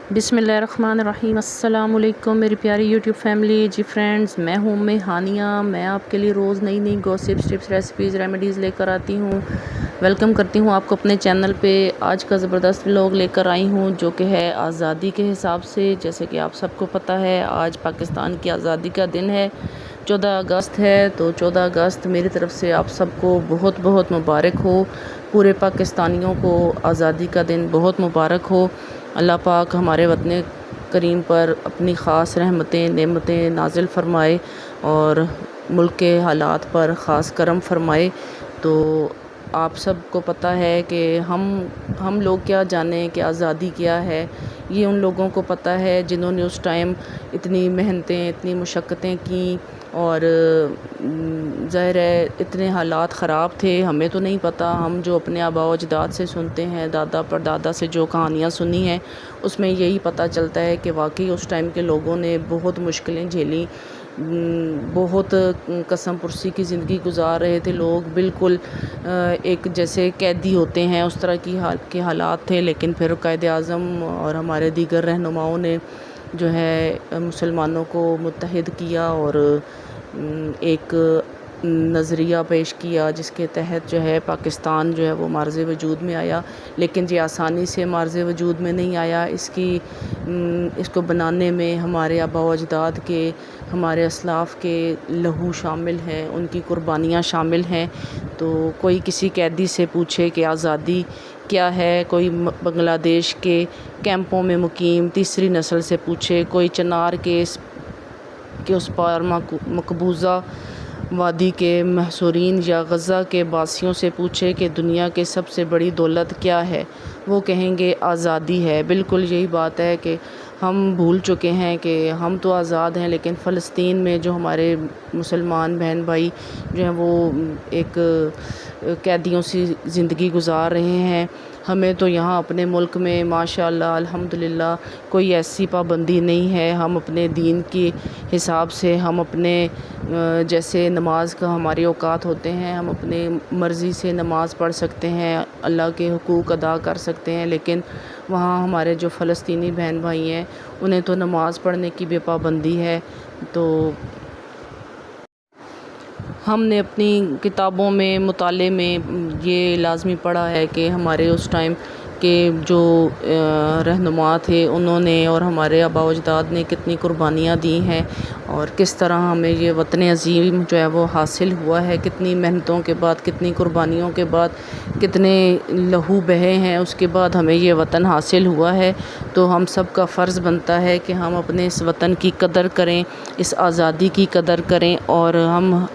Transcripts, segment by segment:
बिस्मिल्लाहिर्रहमानिर्रहीम। अस्सलाम वालेकुम मेरी प्यारी यूट्यूब फैमिली। जी फ्रेंड्स, मैं हूँ मैं हानिया। मैं आपके लिए रोज़ नई नई गॉसिप्स, टिप्स, रेसिपीज़, रेमेडीज़ लेकर आती हूँ। वेलकम करती हूँ आपको अपने चैनल पे। आज का ज़बरदस्त व्लॉग लेकर आई हूँ जो कि है आज़ादी के हिसाब से। जैसे कि आप सबको पता है, आज पाकिस्तान की आज़ादी का दिन है, 14 अगस्त है। तो 14 अगस्त मेरी तरफ से आप सबको बहुत बहुत मुबारक हो। पूरे पाकिस्तानियों को आज़ादी का दिन बहुत मुबारक हो। अल्लाह पाक हमारे वतन करीम पर अपनी ख़ास रहमतें नेमतें नाजिल फ़रमाए और मुल्क के हालात पर ख़ास करम फ़रमाए। तो आप सबको पता है कि हम लोग क्या जाने कि आज़ादी क्या है। ये उन लोगों को पता है जिन्होंने उस टाइम इतनी मेहनतें, इतनी मुशक्क़तें की और ज़ाहिर है इतने हालात ख़राब थे। हमें तो नहीं पता, हम जो अपने आबा व अजदाद से सुनते हैं, दादा परदादा से जो कहानियाँ सुनी हैं, उसमें यही पता चलता है कि वाकई उस टाइम के लोगों ने बहुत मुश्किलें झेली, बहुत कसम पुरसी की ज़िंदगी गुजार रहे थे लोग। बिल्कुल एक जैसे कैदी होते हैं उस तरह के हालात थे। लेकिन फिर कायदे आज़म और हमारे दीगर रहनुमाओं ने जो है मुसलमानों को मुत्तहिद किया और एक नज़रिया पेश किया जिसके तहत जो है पाकिस्तान जो है वो मार्ज़ वजूद में आया। लेकिन ये आसानी से मार्ज़ वजूद में नहीं आया। इसको बनाने में हमारे आबा व अजदाद के, हमारे असलाफ़ के लहू शामिल है, उनकी कुर्बानियाँ शामिल हैं। तो कोई किसी कैदी से पूछे कि आज़ादी क्या है, कोई बांग्लादेश के कैंपों में मुकीम तीसरी नस्ल से पूछे, कोई चनार के उस पार मकबूजा वादी के महसूरीन या गज़ा के बासियों से पूछे कि दुनिया के सबसे बड़ी दौलत क्या है, वो कहेंगे आज़ादी है। बिल्कुल यही बात है कि हम भूल चुके हैं कि हम तो आज़ाद हैं, लेकिन फ़लस्तीन में जो हमारे मुसलमान बहन भाई जो हैं वो एक कैदियों सी ज़िंदगी गुजार रहे हैं। हमें तो यहाँ अपने मुल्क में माशाअल्लाह अल्हम्दुलिल्लाह कोई ऐसी पाबंदी नहीं है। हम अपने दीन के हिसाब से, हम अपने जैसे नमाज का हमारे औकात होते हैं, हम अपने मर्ज़ी से नमाज़ पढ़ सकते हैं, अल्लाह के हुकूक अदा कर सकते हैं। लेकिन वहाँ हमारे जो फ़लस्तीनी बहन भाई हैं, उन्हें तो नमाज़ पढ़ने की भी पाबंदी है। तो हमने अपनी किताबों में, मुताले में ये लाज़मी पढ़ा है कि हमारे उस टाइम के जो रहनुमा थे उन्होंने और हमारे आबा व अजदाद ने कितनी कुर्बानियाँ दी हैं और किस तरह हमें ये वतन अज़ीम जो है वो हासिल हुआ है। कितनी मेहनतों के बाद, कितनी कुर्बानियों के बाद, कितने लहू बहे हैं, उसके बाद हमें ये वतन हासिल हुआ है। तो हम सब का फ़र्ज़ बनता है कि हम अपने इस वतन की कदर करें, इस आज़ादी की कदर करें। और हम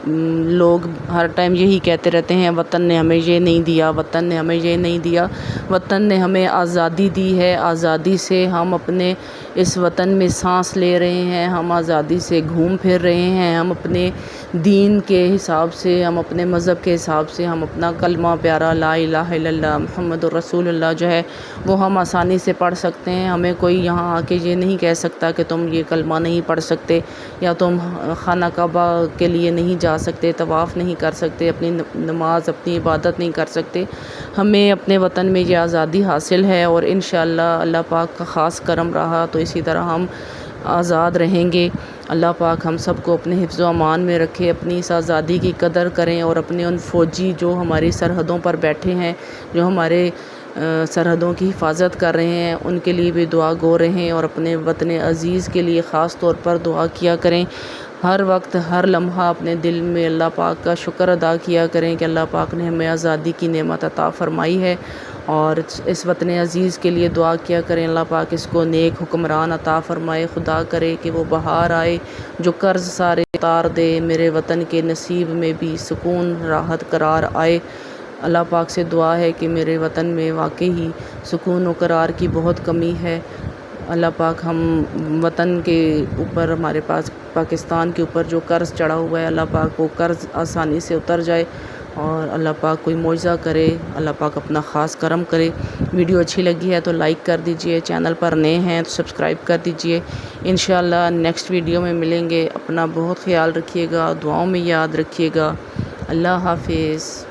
लोग हर टाइम यही कहते रहते हैं, वतन ने हमें ये नहीं दिया, वतन ने हमें ये नहीं दिया। वतन ने हमें आज़ादी दी है, आज़ादी से हम अपने इस वतन में सांस ले रहे हैं, हम आज़ादी से घूम फिर रहे हैं। हम अपने दीन के हिसाब से, हम अपने मज़हब के हिसाब से, हम अपना कलमा प्यारा ला इलाहा इल्लल्लाह मुहम्मदुर रसूलुल्लाह जो है वो हम आसानी से पढ़ सकते हैं। हमें कोई यहाँ आके ये नहीं कह सकता कि तुम ये कलमा नहीं पढ़ सकते या तुम खाना काबा के लिए नहीं जा सकते, तवाफ़ नहीं कर सकते, अपनी नमाज, अपनी इबादत नहीं कर सकते। हमें अपने वतन में ये आज़ादी हासिल है और इंशाअल्लाह अल्लाह पाक का ख़ास करम रहा तो इसी तरह हम आज़ाद रहेंगे। अल्लाह पाक हम सबको अपने हिफ्ज़ व अमान में रखे, अपनी इस आज़ादी की कदर करें और अपने उन फ़ौजी जो हमारी सरहदों पर बैठे हैं, जो हमारे सरहदों की हिफाजत कर रहे हैं, उनके लिए भी दुआ गो रहें और अपने वतन अज़ीज़ के लिए ख़ास तौर पर दुआ किया करें। हर वक्त, हर लम्हा अपने दिल में अल्लाह पाक का शुक्र अदा किया करें कि अल्लाह पाक ने हमें आज़ादी की नेमत अता फ़रमाई है। और इस वतन अज़ीज़ के लिए दुआ किया करें, अल्लाह पाक इसको नेक हुक्मरान अता फ़रमाए। खुदा करे कि वो बहार आए जो कर्ज़ सारे उतार दे, मेरे वतन के नसीब में भी सुकून राहत करार आए। अल्लाह पाक से दुआ है कि मेरे वतन में वाकई ही सुकून व करार की बहुत कमी है। अल्लाह पाक हम वतन के ऊपर, हमारे पास पाकिस्तान के ऊपर जो कर्ज़ चढ़ा हुआ है, अल्लाह पाक वो कर्ज़ आसानी से उतर जाए और अल्लाह पाक कोई मौजज़ा करे, अल्लाह पाक अपना ख़ास करम करे। वीडियो अच्छी लगी है तो लाइक कर दीजिए, चैनल पर नए हैं तो सब्सक्राइब कर दीजिए। इंशाअल्लाह नेक्स्ट वीडियो में मिलेंगे। अपना बहुत ख्याल रखिएगा, दुआओं में याद रखिएगा। अल्लाह हाफिज़।